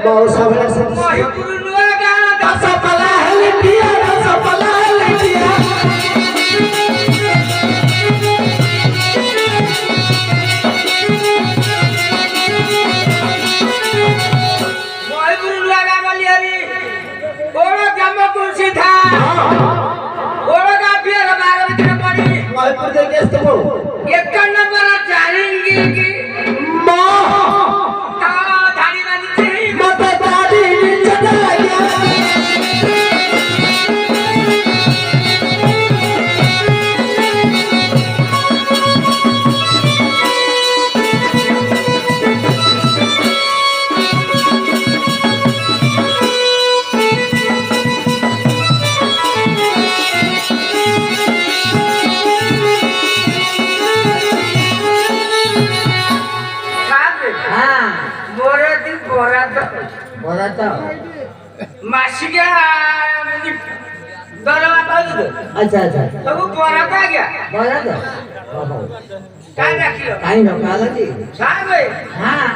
मौसा बड़ा मोहिपुर नुआ गाँव दस पला हलटिया दस पला हलटिया मोहिपुर नुआ गाँव मलियारी ओरो गाँव कुर्सी था ओरो गाँव बियर बारह बजे पड़ी मोहिपुर के केस तो एक नंबर जानेंगे कि मां धारी वाली थी मत दादी चला गया मासिका दरवा पाउनु अच्छा अच्छा सब बोरा का गया बोला तो काय राखियो काई न कालाजी साबे हां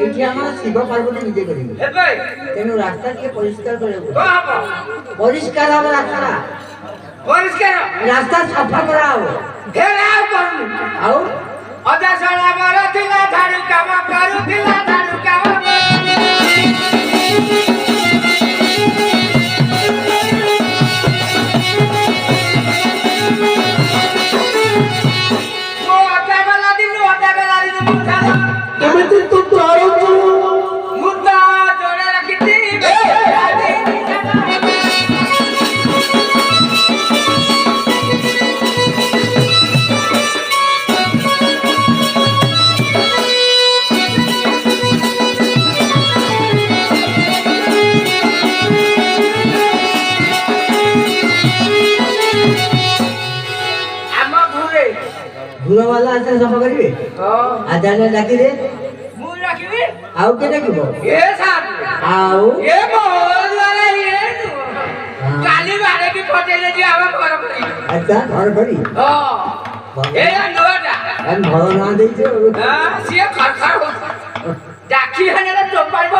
एठी আমরা শিব পার্বতী নিজে করি हे भाई তেনু রাস্তা কি পরিষ্কার করে को हबो পরিষ্কার হবে রাস্তা পরিষ্কার রাস্তা সাফা করা হবে घेराव करनु আও अदा सळा बरा थिला झाडू काम करू थिला झाडू काम এমনি তো তোর मुद्दा जोड़े रखती ঘুরা वाला আছে সব করিবে আদালে ডাকি দে मु रखबी আও কে ডাকিব ए साहब আও ए मोहन वाला ये काली बारे की पटेले जी आवा कर पड़ी আচ্ছা ঘর করি हां ए नोटा আমি ঘর না দেইছে हां सिए खरखर डाकी हने तो पाइबो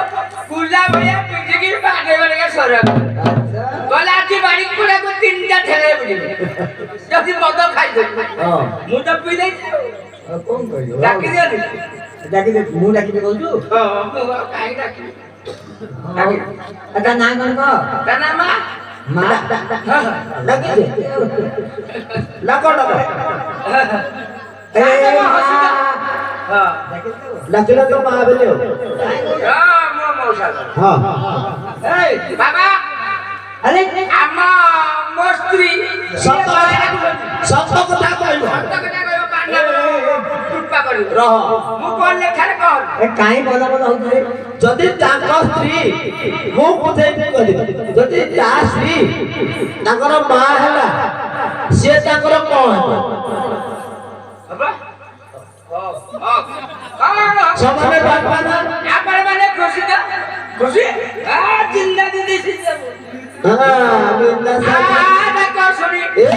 कुला भैया पिटकी बागे वाले के सरक আচ্ছা गलाची बाड़ी कुला को तीनटा ठेले पड़ी जदी मद खाइ दे হ্যাঁ मु तो पी दे কোন করি डाकी दे ডাকি দে মু ডাকি দে বলছু हां मु काई डाकी আচ্ছা না কোন কো तना मा মা ডাকি দে লাগো লাগো এ हां লাকিলা তো মা বলিও हां मो मौसा হ্যাঁ ए बाबा আরে आमा मस्त्री সত্য সত্য কথা কইব রহ मु कोन लेखार कोन এ কাই বলা বলা হউছে যদি তাଙ୍କ স্ত্ରୀ ମୁଁ ବୁଝେଇ କହିବି ଯଦି ତା ସ୍ତ୍ରୀ ତାଙ୍କର ମା ହେଲା ସିଏ ତାଙ୍କର କଣ ହେବ अब ସମାନେ ବାପା ନା आपण माने खुशी का खुशी आ जिंदा जिंदी सी ହଁ আমি ନା आ देखो सुनी ए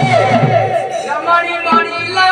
मणि मणि लो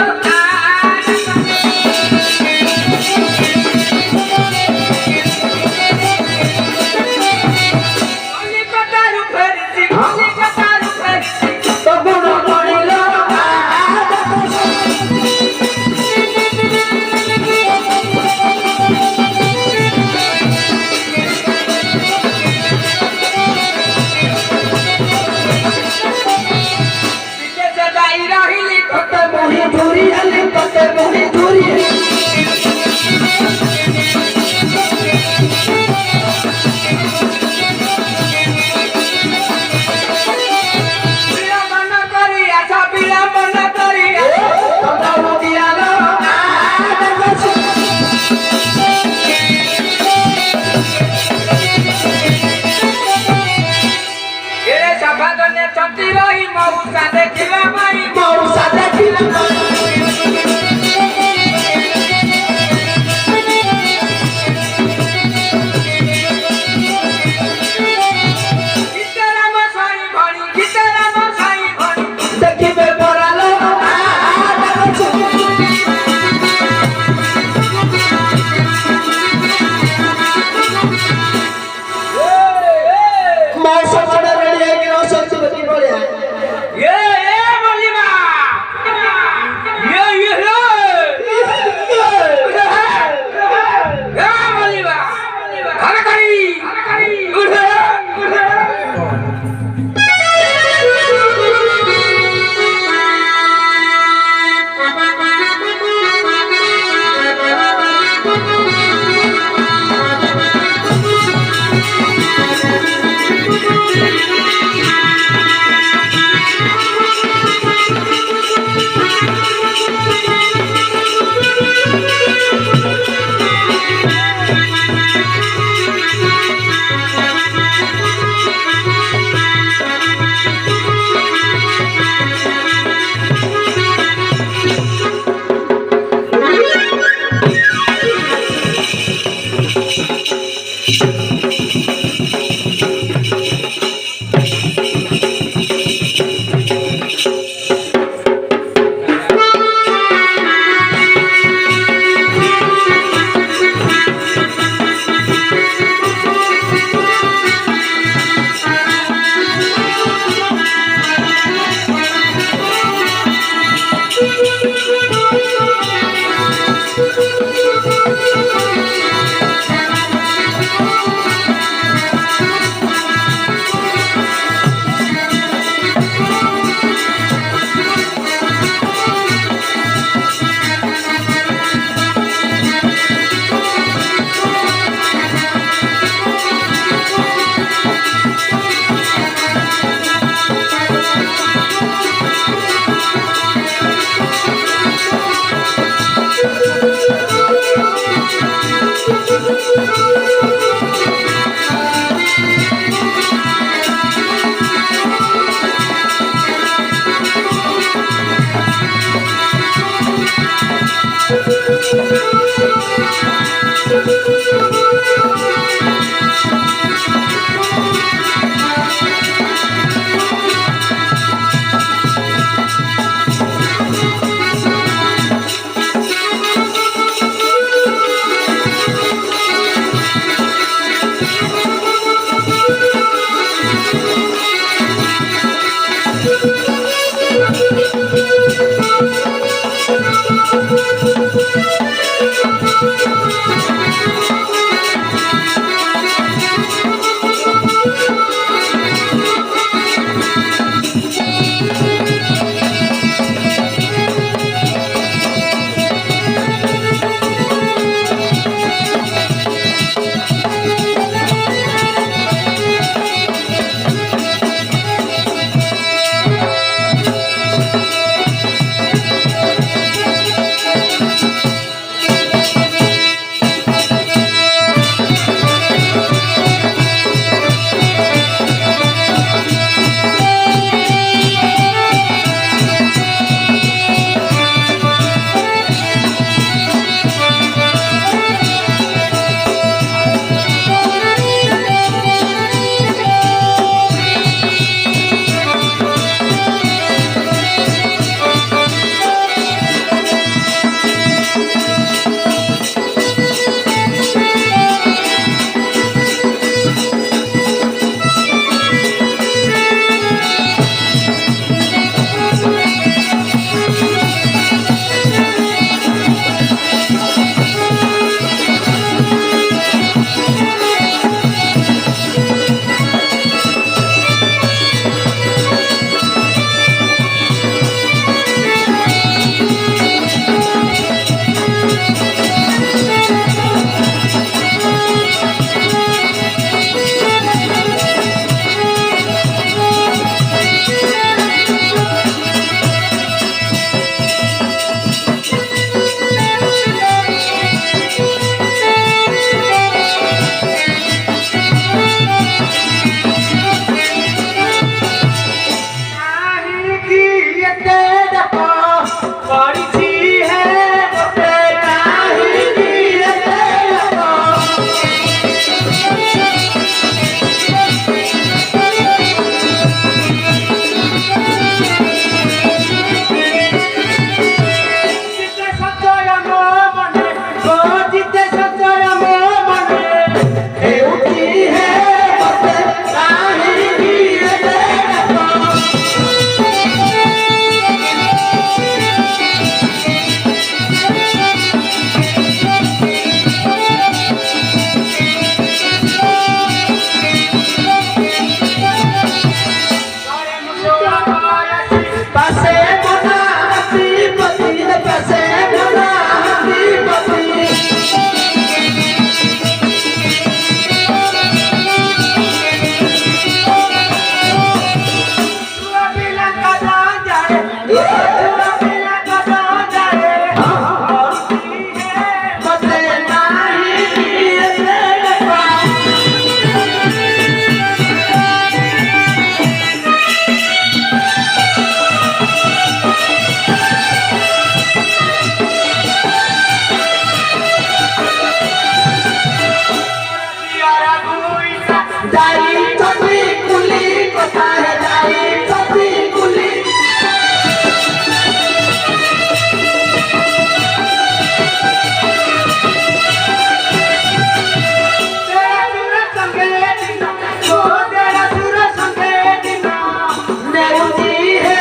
ନେଉଚି ହେ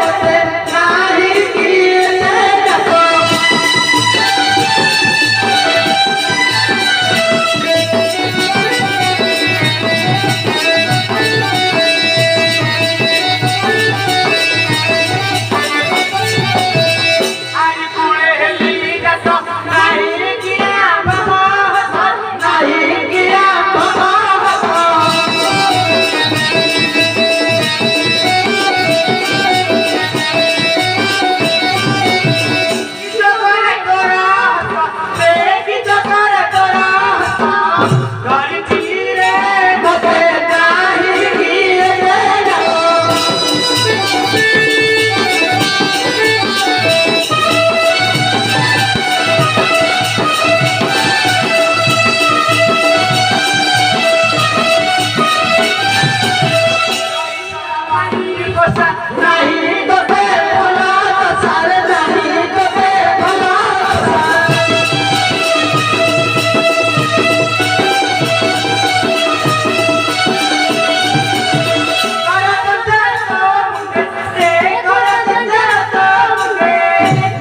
ମତେ କାହିଁକି ଏତେ ଡାକ ଆଜି ପୁଳେ ହେଲି ଗାତ କାହିଁକି ଆମ କାହିଁକି ଆମ ମତେ କାହିଁକି ଏତେ ଡାକ नहीं ତତେ ଭଲ ସାରେ ନାହିଁ ତତେ ଭଲ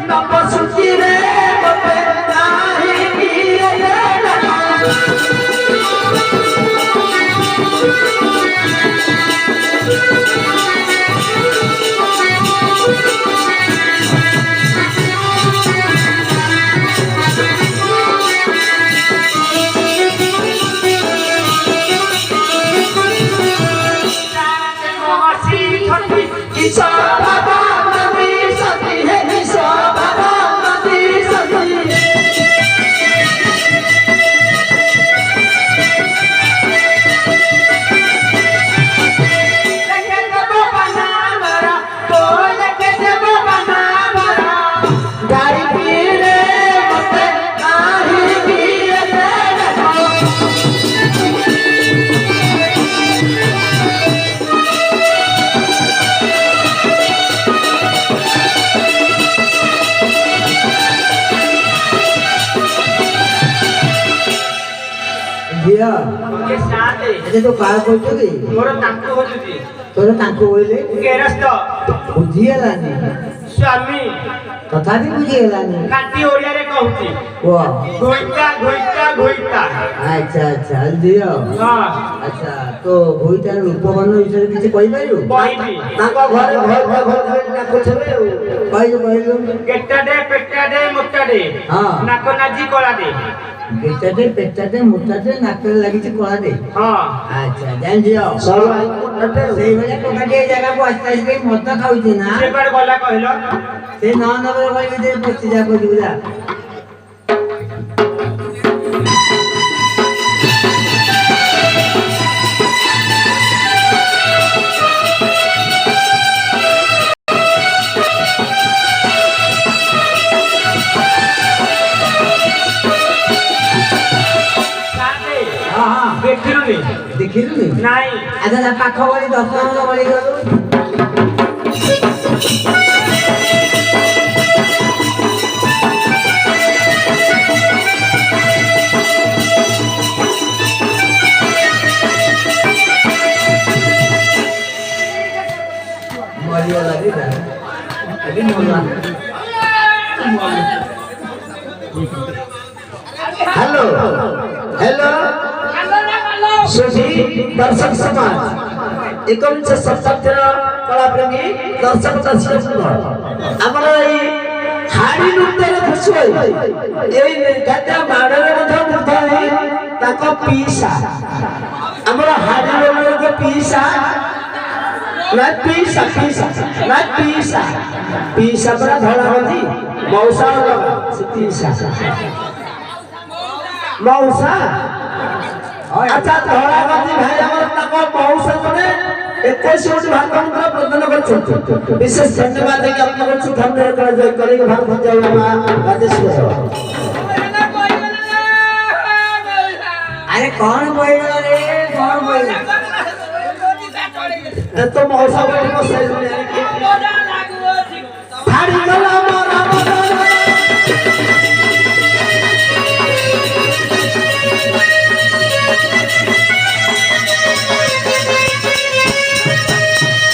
ନବସୁଚିରେ ମତେ କାହିଁକି ଏତେ ଡାକ किस बाबा नदी सती है किस बाबा नदी सती गाड़ी पीरे मते काहिंकी एते डको ଝିଅ ये साथे ଏତେ ତୁ କାଳ କରୁଛୁ କି मोर तांको होजुती ତୋର ତାଙ୍କୁ କହିଲେ केरस्त ବୁଝି ହେଲାନି स्वामी ତଥାପି ବୁଝି ହେଲାନି काटी ओडिया रे कहूती କୁହ घोइता घोइता घोइता ଆଚ୍ଛା ଆଚ୍ଛା ଝିଅ हां ଆଚ୍ଛା ତୋ ଭୋଇଟାର ରୂପବର୍ଣ୍ଣ ବିଷୟରେ କିଛି କହିପାରିବୁ କହିବି ତାଙ୍କ ଘରେ ଘର ଡାକୁଥିବେ ଆଉ କହିଲୁ କହିଲୁ गेटाडे पेटाडे मोटाडे हां नाको नाजी कोलाडे ଗେଟାଟେ ପେଟାଟେ ମୋଟାଟେ ନାକରେ ଲାଗିଛି କଳାଟେ हां ଆଚ୍ଛା ଜାଣିଝିଅ ସବୁ ଆଇକୋଟଟେ ସେଇଭଳିଆ ଟୋକାଟି ଏଇ ଜାଗାକୁ ଆସ୍ତେ ଆସ୍ତେ ମଦ ଖାଉଛି ନା से बार गला कहलो ସେ 9 ନମ୍ବର କହିବି ଯେ ପଚି ଯା କହିବୁ ଯା साथे ହଁ ହଁ देखिरुनी ଦେଖିଲୁନି नाही ଆଚ୍ଛା ତା ପାଖ ଗଳି 10 ନମ୍ବର ଗଳି ଗଲୁ ମରିଗଲା ରେ ଯା ଆଜି ମରିଗଲା हेलो हेलो सुधी दर्शक समाज एकविंश शताब्दीर कलाप्रेमी दर्शक दर्शक आमर एई हाड़ी नृत्यर खुशी एई गाता माडरे मध्य मुथाई ताको पीसा आमर हाड़ी रोलर को पीसा ना पीसा पीसा ना पीसा पीसा पर धड़ा होती मौसा से पीसा मौसा अच्छा धड़ा गति भाई हमर ताको मौसा कोने 21 कोटी भारत मंत्र प्रदान करछन विशेष धन्यवाद देके आपन को धन्यवाद कर जय करे के भारत जय बाबा राजेश्वर अरे कौन बोलेगा रे कौन बोलेगा तो मौसा को सही सुने थाड़ी गला मारा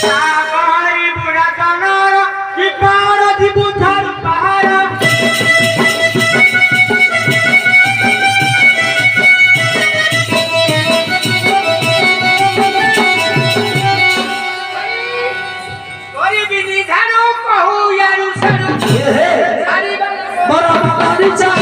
साबा बिनी झाड़ू कहू यारू सरू ये है सारी बात बड़ा पानी चा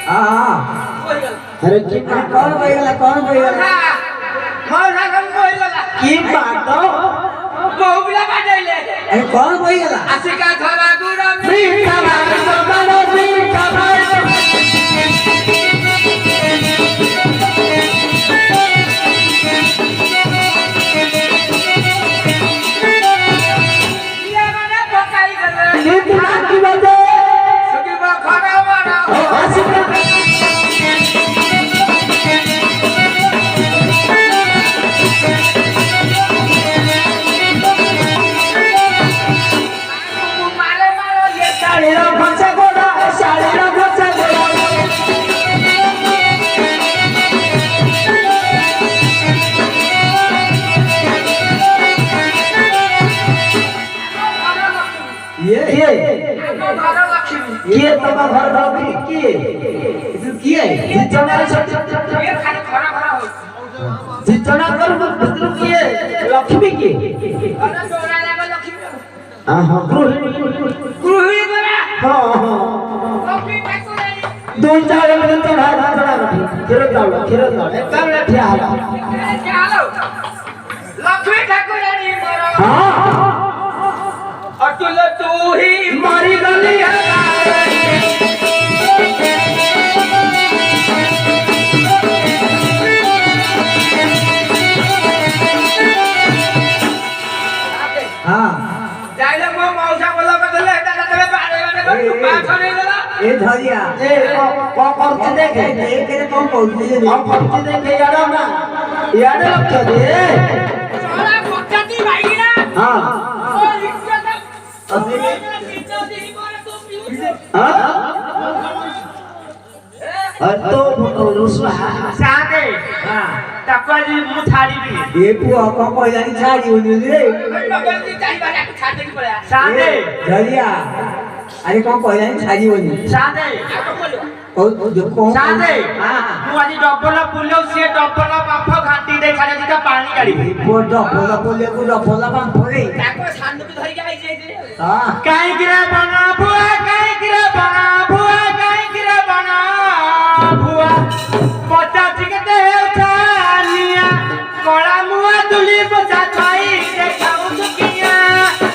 हाँ कोई गल अरे की कौन बोलेगा कौन बोलेगा मौसा हम कोई गल की बात बहुला बाडले अरे कौन बोलेगा आशिका धरा गुरा मीठा बात बड़ा मीठा बात ये मने पकाई गल कितना की बात सुगी बखरा वाला आशिका मारे मारो ये शाळेला खर्च गोडा शाळेला खर्च गोडा ये धरा लक्ष्मी ये तमा घर भाभी की की है जितना ये खाली खरा खरा हो जितना कर बदलू की लक्ष्मी की अरे डोरा लगा लक्ष्मी हां गुरुही बरा हां लक्ष्मी ठाकुरानी दो चार दिन तो भात थोड़ा खीर दाल एकदम ठिया चलो लक्ष्मी ठाकुरानी बरा हां अतुल तू ही मारी गली है हाँ जाइले मो मौसा बोला बदले दादा तबे बारे बारे बात होने लगा ये धरिया ए करके देखे ये तेरे कौन बोलते हैं हम करके देखे यार ना यार लग दे सारा पक्काती भाई ना हां और इज्जत अभी इज्जत दी मारे तो पीऊ हां तो रुसवा सादे हाँ तकली मुथारी भी ये पुआ कौन बोला नहीं छाड़ी होनी रे लगन की चाही बारे को छाड़ देनी पड़ा सादे धरिया अरे कौन बोला नहीं छाड़ी होनी सादे आको बोलो और जो कौन सादे हाँ तू आज डबल पुलो से डबल बाप घाटी दे खाले दिका पानी गाड़ी वो डफोला बोले को डफोला बांध पड़े ताको सांड के धरी जाई जे हाँ काई गिरा बना बुआ काई गिरा बना बुआ काई गिरा बना बुआ पता टिकते उठानिया कोला मुआ दुली बचा खाई देखाऊ दुकिया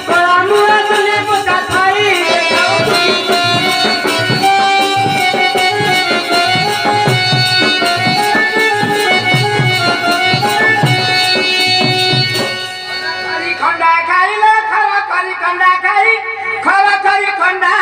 कोला मुआ दुली बचा खाई देखाऊ दुकिया करी खंडा खाई ले खरा करी खंडा खाई खरा करी खंडा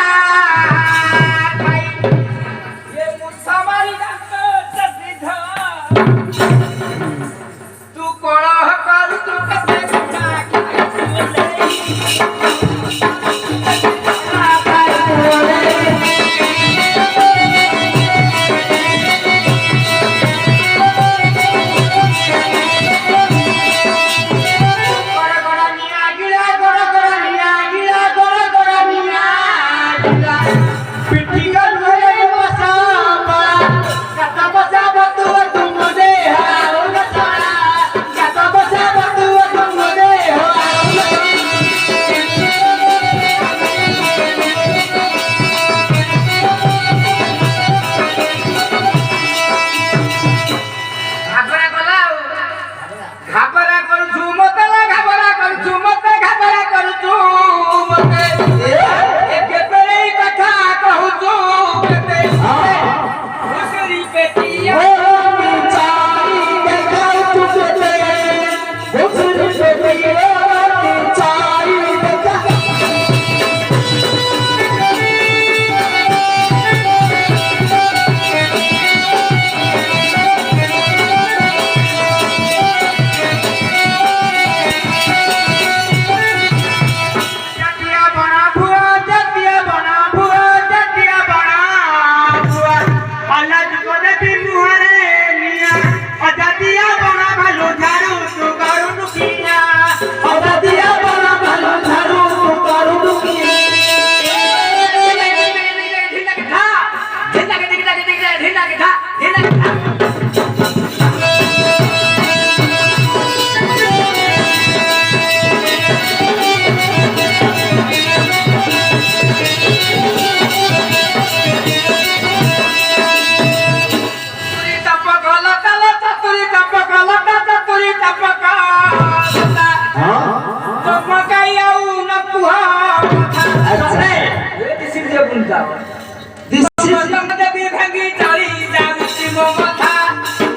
ତମ ଦେବୀ ଭାଙ୍ଗି ଚଳି ଯାଉଛି ମୋ କଥା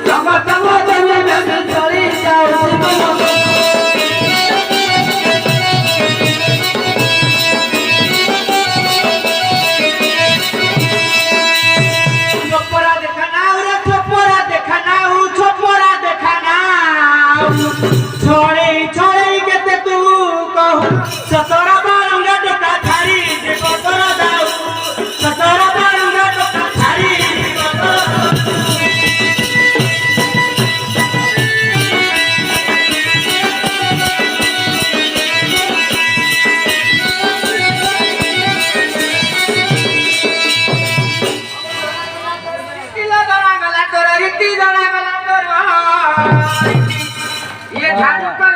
ତମ ଦେବୀ ଭାଙ୍ଗି ଚଳି ଯାଉଛି ମୋ କଥା। ଛୋପରା ଦେଖା ନାଉ ରେ ଛୋପରା ଦେଖା ନାଉ ଛୋପରା ଦେଖା ନାଉ ଛଳେଇ ଛଳେଇ କେତେ ତୁ କହୁ ସତର ବାଳୁଙ୍ଗା ଟୋକା ଛାଡ଼ି ଯିବ ତୋର ଦାଉ ସତର ବାଳୁଙ୍ଗା ଟୋକା ଛାଡ଼ି ଯିବ ତୋର रीति जड़ा गला तोर ये झाड़ू